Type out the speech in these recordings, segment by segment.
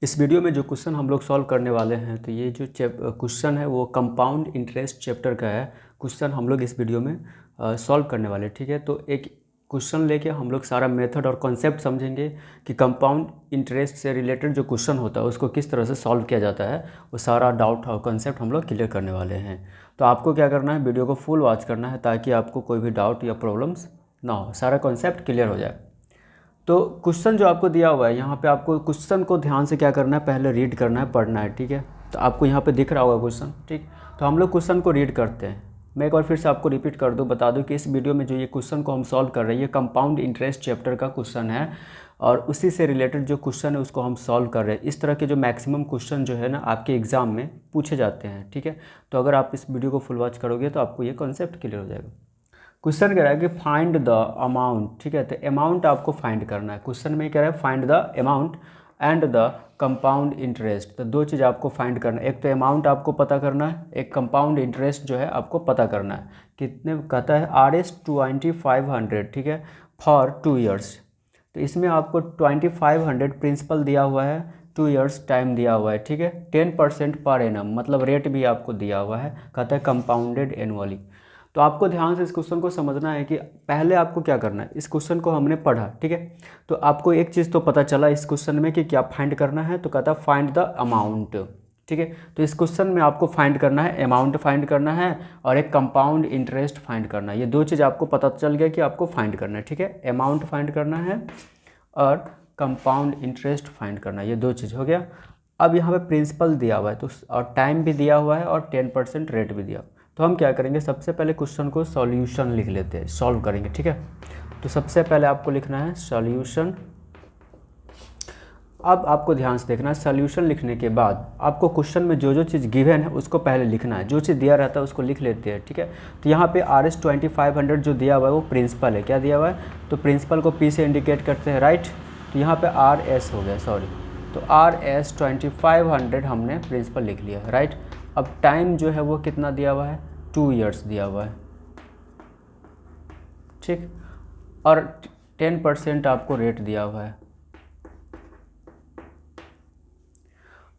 इस वीडियो में जो क्वेश्चन हम लोग सॉल्व करने वाले हैं तो ये जो क्वेश्चन है वो कंपाउंड इंटरेस्ट चैप्टर का है। क्वेश्चन हम लोग इस वीडियो में सॉल्व करने वाले हैं, ठीक है। तो एक क्वेश्चन लेके हम लोग सारा मेथड और कॉन्सेप्ट समझेंगे कि कंपाउंड इंटरेस्ट से रिलेटेड जो क्वेश्चन होता है उसको किस तरह से सॉल्व किया जाता है। वो सारा डाउट और कॉन्सेप्ट हम लोग क्लियर करने वाले हैं। तो आपको क्या करना है, वीडियो को फुल वॉच करना है ताकि आपको कोई भी डाउट या प्रॉब्लम्स ना हो, सारा कॉन्सेप्ट क्लियर हो जाए। तो क्वेश्चन जो आपको दिया हुआ है यहाँ पे आपको क्वेश्चन को ध्यान से क्या करना है, पहले रीड करना है, पढ़ना है, ठीक है। तो आपको यहाँ पे दिख रहा होगा क्वेश्चन, ठीक। तो हम लोग क्वेश्चन को रीड करते हैं। मैं एक बार फिर से आपको रिपीट कर दूँ, बता दूँ कि इस वीडियो में जो ये क्वेश्चन को हम सॉल्व कर रहे हैं ये कंपाउंड इंटरेस्ट चैप्टर का क्वेश्चन है और उसी से रिलेटेड जो क्वेश्चन है उसको हम सॉल्व कर रहे हैं। इस तरह के जो मैक्सिमम क्वेश्चन जो है ना आपके एग्ज़ाम में पूछे जाते हैं, ठीक है। तो अगर आप इस वीडियो को फुल वॉच करोगे तो आपको ये कॉन्सेप्ट क्लियर हो जाएगा। क्वेश्चन कह रहा है कि फाइंड द अमाउंट, ठीक है। तो अमाउंट आपको फाइंड करना है। क्वेश्चन में कह रहा है find the amount and the compound interest. तो दो चीज़ आपको फाइंड करना है, एक तो अमाउंट आपको पता करना है, एक कंपाउंड इंटरेस्ट जो है आपको पता करना है। कितने कहता है Rs 2500, ठीक है, फॉर 2 ईयर्स। तो इसमें आपको 2500 प्रिंसिपल दिया हुआ है, 2 ईयर्स टाइम दिया हुआ है, ठीक है। 10% पर एनम मतलब रेट भी आपको दिया हुआ है, कहता है कंपाउंडेड एनुअली। तो आपको ध्यान से इस क्वेश्चन को समझना है कि पहले आपको क्या करना है। इस क्वेश्चन को हमने पढ़ा, ठीक है। तो आपको एक चीज़ तो पता चला इस क्वेश्चन में कि क्या फाइंड करना है, तो कहता है फाइंड द अमाउंट, ठीक है। तो इस क्वेश्चन में आपको फाइंड करना है, अमाउंट फाइंड करना है और एक कंपाउंड इंटरेस्ट फाइंड करना है। ये दो चीज़ आपको पता चल गया कि आपको फाइंड करना है, ठीक है। अमाउंट फाइंड करना है और कंपाउंड इंटरेस्ट फाइंड करना है, ये दो चीज़ हो गया। अब यहाँ पे प्रिंसिपल दिया हुआ है तो और टाइम भी दिया हुआ है और 10% रेट भी दिया। तो हम क्या करेंगे, सबसे पहले क्वेश्चन को सॉल्यूशन लिख लेते हैं, सॉल्व करेंगे, ठीक है। तो सबसे पहले आपको लिखना है सॉल्यूशन। अब आपको ध्यान से देखना है, सॉल्यूशन लिखने के बाद आपको क्वेश्चन में जो जो चीज़ गिवन है उसको पहले लिखना है। जो चीज़ दिया रहता है उसको लिख लेते हैं, ठीक है। तो यहाँ पे Rs 2500 जो दिया हुआ है वो प्रिंसिपल है। क्या दिया हुआ है, तो प्रिंसिपल को P से इंडिकेट करते हैं, राइट। तो यहाँ पे Rs हो गया, सॉरी। तो Rs 2500 हमने प्रिंसिपल लिख लिया, राइट। अब टाइम जो है वो कितना दिया हुआ है, 2 ईयर्स दिया हुआ है, ठीक। और 10% आपको रेट दिया हुआ है।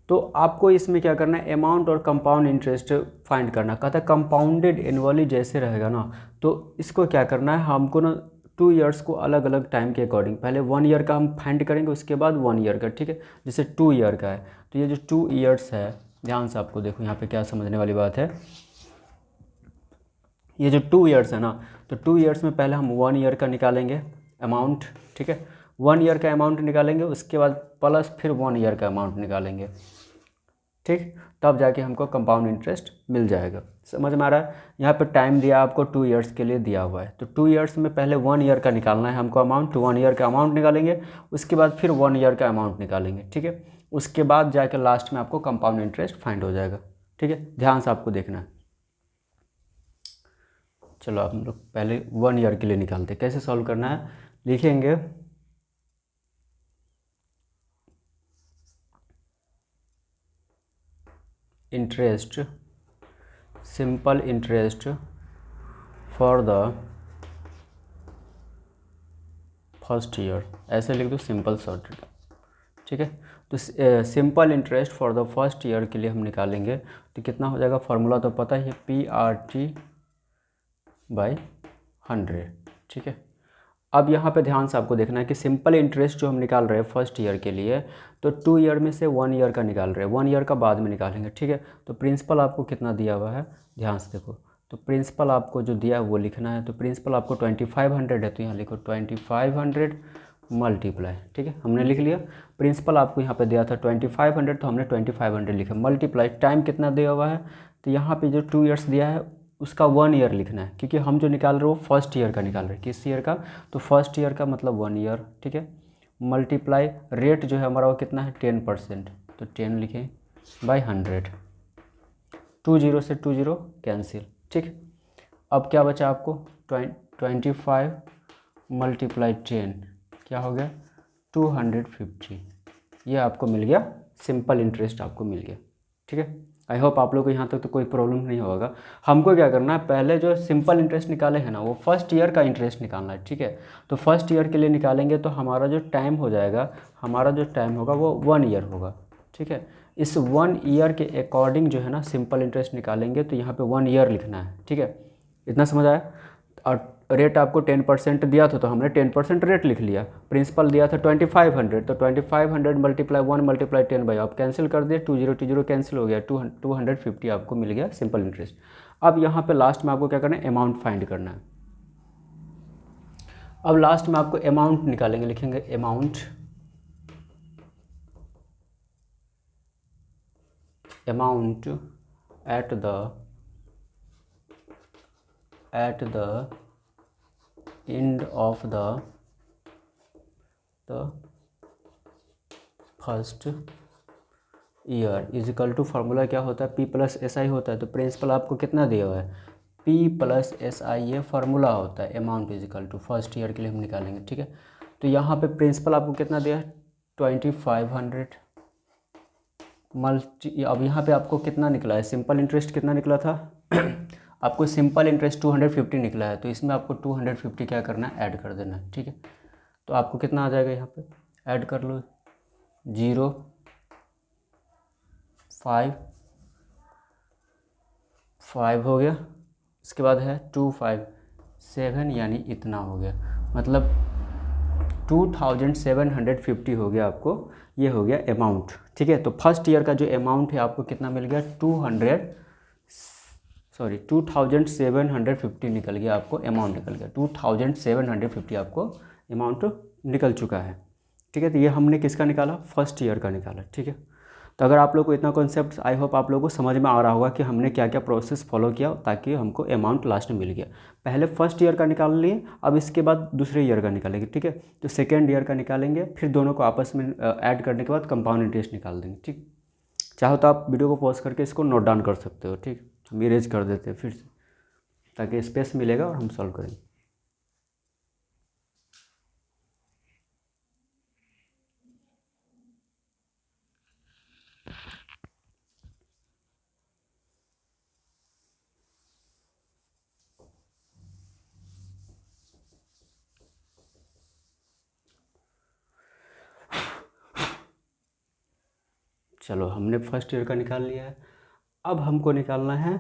तो आपको इसमें क्या करना है, अमाउंट और कंपाउंड इंटरेस्ट फाइंड करना। कहता है कंपाउंडेड एनुअली जैसे रहेगा ना, तो इसको क्या करना है हमको ना 2 ईयर्स को अलग अलग टाइम के अकॉर्डिंग, पहले 1 ईयर का हम फाइंड करेंगे, उसके बाद 1 ईयर का, ठीक है। जैसे 2 ईयर का है तो ये जो 2 ईयर्स है, ध्यान से आपको देखो यहाँ पे क्या समझने वाली बात है। ये जो 2 ईयर्स है ना, तो 2 ईयर्स में पहले हम 1 ईयर का निकालेंगे अमाउंट, ठीक है। 1 ईयर का अमाउंट निकालेंगे, उसके बाद प्लस फिर 1 ईयर का अमाउंट निकालेंगे, ठीक। तब जाके हमको कंपाउंड इंटरेस्ट मिल जाएगा। समझ में आ रहा है। यहाँ पे टाइम दिया आपको 2 ईयर्स के लिए दिया हुआ है, तो 2 ईयर्स में पहले 1 ईयर का निकालना है हमको अमाउंट। तो 1 ईयर का अमाउंट निकालेंगे, उसके बाद फिर 1 ईयर का अमाउंट निकालेंगे, ठीक है। उसके बाद जाके लास्ट में आपको कंपाउंड इंटरेस्ट फाइंड हो जाएगा, ठीक है। ध्यान से आपको देखना है। चलो आप लोग पहले 1 ईयर के लिए निकालते हैं। कैसे सॉल्व करना है, लिखेंगे interest, simple interest for the first year, ऐसे लिख दो सिंपल शॉर्ट, ठीक है। तो simple interest for the first year के लिए हम निकालेंगे तो कितना हो जाएगा, फार्मूला तो पता ही है, PRT/100, ठीक है। अब यहाँ पे ध्यान से आपको देखना है कि सिंपल इंटरेस्ट जो हम निकाल रहे हैं फर्स्ट ईयर के लिए, तो 2 ईयर में से 1 ईयर का निकाल रहे हैं, 1 ईयर का बाद में निकालेंगे, ठीक है। तो प्रिंसिपल आपको कितना दिया हुआ है, ध्यान से देखो। तो प्रिंसिपल आपको जो दिया है वो लिखना है। तो प्रिंसिपल आपको 2500 है, तो यहाँ लिखो 2500 मल्टीप्लाई, ठीक है, हमने लिख लिया। प्रिंसिपल आपको यहाँ पे दिया था 2500, तो हमने 2500 लिखा, मल्टीप्लाई टाइम कितना दिया हुआ है, तो यहाँ पे जो 2 ईयर्स दिया है उसका 1 ईयर लिखना है, क्योंकि हम जो निकाल रहे हो फर्स्ट ईयर का निकाल रहे हैं। किस ईयर का, तो फर्स्ट ईयर का मतलब 1 ईयर, ठीक है। मल्टीप्लाई रेट जो है हमारा वो कितना है 10%, तो 10 लिखें बाई 100, 20 से 20 कैंसिल, ठीक। अब क्या बचा आपको 25 मल्टीप्लाई 10 क्या हो गया 250, ये आपको मिल गया, सिंपल इंटरेस्ट आपको मिल गया, ठीक है। आई होप आप लोग को यहाँ तक तो कोई प्रॉब्लम नहीं होगा। हमको क्या करना है, पहले जो सिंपल इंटरेस्ट निकाले हैं ना वो फर्स्ट ईयर का इंटरेस्ट निकालना है, ठीक है। तो फर्स्ट ईयर के लिए निकालेंगे तो हमारा जो टाइम हो जाएगा, हमारा जो टाइम होगा वो 1 ईयर होगा, ठीक है। इस 1 ईयर के अकॉर्डिंग जो है ना सिंपल इंटरेस्ट निकालेंगे, तो यहाँ पे 1 ईयर लिखना है, ठीक है। इतना समझ आया। और रेट आपको 10% दिया था तो हमने 10% रेट लिख लिया। प्रिंसिपल दिया था 2500, तो 2500 मल्टीप्लाई 1 मल्टीप्लाई 10 बाई, आप कैंसिल कर दिए, 20 कैंसिल हो गया, 250 आपको मिल गया सिंपल इंटरेस्ट। अब यहाँ पे लास्ट में आपको क्या करना है, अमाउंट फाइंड करना है। अब लास्ट में आपको अमाउंट निकालेंगे, लिखेंगे amount at the end of the first year equal to, formula क्या होता है, P प्लस SI होता है। तो प्रिंसिपल आपको कितना दिया हुआ है, P प्लस SI, ये फार्मूला होता है। Amount equal to first year के लिए हम निकालेंगे, ठीक है। तो यहाँ पे प्रिंसिपल आपको कितना दिया है, 2500 अब यहाँ पे आपको कितना निकला है, सिंपल इंटरेस्ट कितना निकला था आपको सिंपल इंटरेस्ट 250 निकला है, तो इसमें आपको 250 क्या करना है, ऐड कर देना है, ठीक है। तो आपको कितना आ जाएगा, यहाँ पे ऐड कर लो, 0 5 5 हो गया, इसके बाद है 2 5 7, यानी इतना हो गया, मतलब 2750 हो गया आपको, ये हो गया अमाउंट, ठीक है। तो फर्स्ट ईयर का जो अमाउंट है आपको कितना मिल गया, 2750 निकल गया, आपको अमाउंट निकल गया 2750 आपको अमाउंट निकल चुका है, ठीक है। तो ये हमने किसका निकाला, फर्स्ट ईयर का निकाला, ठीक है। तो अगर आप लोग को इतना कॉन्सेप्ट, आई होप आप लोगों को समझ में आ रहा होगा कि हमने क्या क्या प्रोसेस फॉलो किया ताकि हमको अमाउंट लास्ट में मिल गया। पहले फर्स्ट ईयर का निकाल लिए, अब इसके बाद दूसरे ईयर का निकालेंगे, ठीक है। तो सेकेंड ईयर का निकालेंगे, फिर दोनों को आपस में ऐड करने के बाद कंपाउंड इंटरेस्ट निकाल देंगे, ठीक। चाहो तो आप वीडियो को पॉज करके इसको नोट डाउन कर सकते हो, ठीक। हम इरेज कर देते हैं फिर से, ताकि स्पेस मिलेगा और हम सॉल्व करेंगे। चलो, हमने फर्स्ट ईयर का निकाल लिया है, अब हमको निकालना है,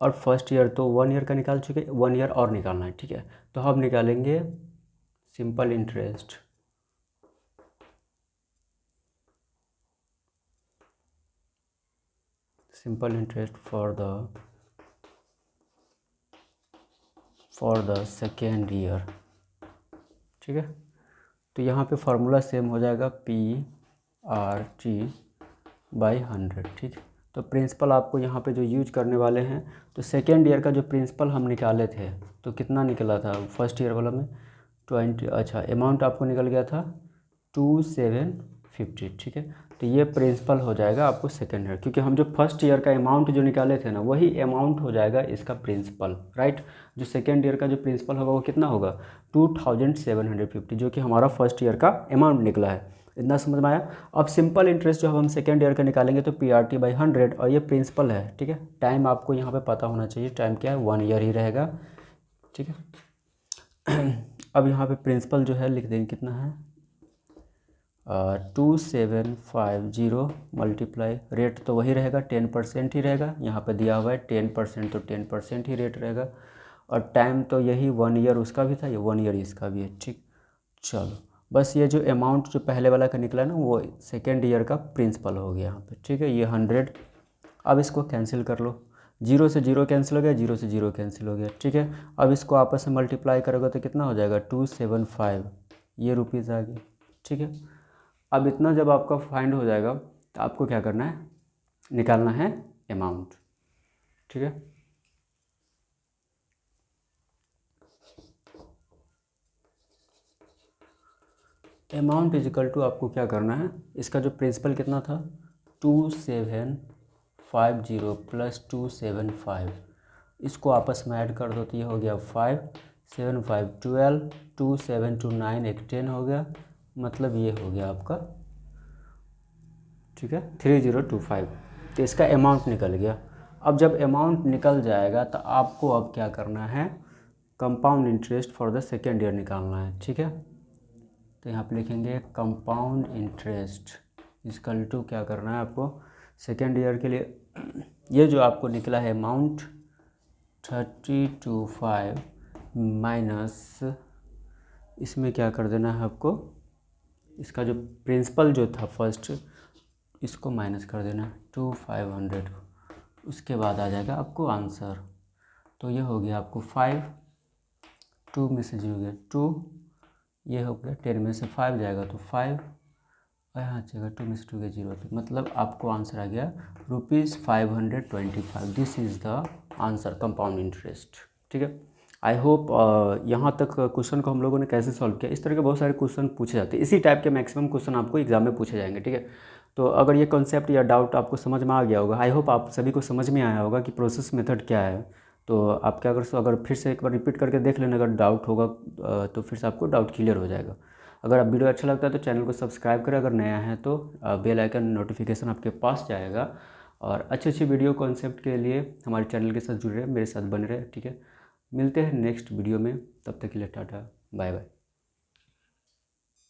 और फर्स्ट ईयर तो 1 ईयर का निकाल चुके, 1 ईयर और निकालना है, ठीक है। तो हम निकालेंगे simple interest for the second year, ठीक है। तो यहाँ पे फार्मूला सेम हो जाएगा, PRT/100, ठीक है। तो प्रिंसिपल आपको यहाँ पे जो यूज करने वाले हैं, तो सेकेंड ईयर का जो प्रिंसिपल हम निकाले थे, तो कितना निकला था फर्स्ट ईयर वाला में, 20, अच्छा अमाउंट आपको निकल गया था 2750, ठीक है। तो ये प्रिंसिपल हो जाएगा आपको सेकेंड ईयर, क्योंकि हम जो फर्स्ट ईयर का अमाउंट जो निकाले थे ना, वही अमाउंट हो जाएगा इसका प्रिंसिपल, राइट। जो सेकेंड ईयर का जो प्रिंसिपल होगा वो कितना होगा, 2750, जो कि हमारा फर्स्ट ईयर का अमाउंट निकला है। इतना समझ में आया। अब सिंपल इंटरेस्ट जो हम सेकेंड ईयर का निकालेंगे, तो PRT/100, और ये प्रिंसिपल है, ठीक है। टाइम आपको यहाँ पे पता होना चाहिए, टाइम क्या है, 1 ईयर ही रहेगा, ठीक है। अब यहाँ पे प्रिंसिपल जो है लिख देंगे, कितना है, 2750 मल्टीप्लाई, रेट तो वही रहेगा, 10% ही रहेगा, यहाँ पे दिया हुआ है 10%, तो 10% ही रेट रहेगा, और टाइम तो यही 1 ईयर उसका भी था, ये 1 ईयर इसका भी है, ठीक। चलो, बस ये जो अमाउंट जो पहले वाला का निकला ना, वो सेकेंड ईयर का प्रिंसिपल हो गया यहाँ पे, ठीक है। ये 100, अब इसको कैंसिल कर लो, 0 से 0 कैंसिल हो गया, 0 से 0 कैंसिल हो गया, ठीक है। अब इसको आपस में मल्टीप्लाई करोगे तो कितना हो जाएगा, 275, ये रुपीज़ आ गया, ठीक है। अब इतना जब आपका फाइंड हो जाएगा, तो आपको क्या करना है, निकालना है अमाउंट, ठीक है। अमाउंट इजिकल टू आपको क्या करना है, इसका जो प्रिंसिपल कितना था, 2750 प्लस 275, इसको आपस में ऐड कर दो, तो ये हो गया 5 7 5 12, 2 7 2 9, एक 10 हो गया, मतलब ये हो गया आपका, ठीक है, 3025। तो इसका अमाउंट निकल गया। अब जब अमाउंट निकल जाएगा, तो आपको अब क्या करना है, compound interest for the second year निकालना है, ठीक है। तो यहाँ पे लिखेंगे कंपाउंड इंटरेस्ट इक्वल टू क्या करना है आपको सेकेंड ईयर के लिए, ये जो आपको निकला है अमाउंट 3025 माइनस इसमें क्या कर देना है आपको, इसका जो प्रिंसिपल जो था फर्स्ट इसको माइनस कर देना 2500, उसके बाद आ जाएगा आपको आंसर। तो ये हो गया आपको 5, 2 में से 0 गया 2, ये हो गया 10 में से 5 जाएगा तो 5, और यहाँ जाएगा 2 में से 2 गया 0, तो मतलब आपको आंसर आ गया ₹525। This is the answer compound interest. ठीक है, आई होप यहाँ तक क्वेश्चन को हम लोगों ने कैसे सॉल्व किया। इस तरह के बहुत सारे क्वेश्चन पूछे जाते हैं, इसी टाइप के मैक्सिमम क्वेश्चन आपको एग्जाम में पूछे जाएंगे। ठीक है, तो अगर ये कॉन्सेप्ट या डाउट आपको समझ में आ गया होगा, आई होप आप सभी को समझ में आया होगा कि प्रोसेस मेथड क्या है। तो आप क्या कर सकते हो, अगर फिर से एक बार रिपीट करके देख लेना, अगर डाउट होगा तो फिर से आपको डाउट क्लियर हो जाएगा। अगर आप वीडियो अच्छा लगता है तो चैनल को सब्सक्राइब करें, अगर नया है तो बेल आइकन नोटिफिकेशन आपके पास जाएगा। और अच्छी अच्छी वीडियो कॉन्सेप्ट के लिए हमारे चैनल के साथ जुड़े रहे, मेरे साथ बने रहे। ठीक है, मिलते हैं नेक्स्ट वीडियो में, तब तक के लिए टाटा बाय बाय।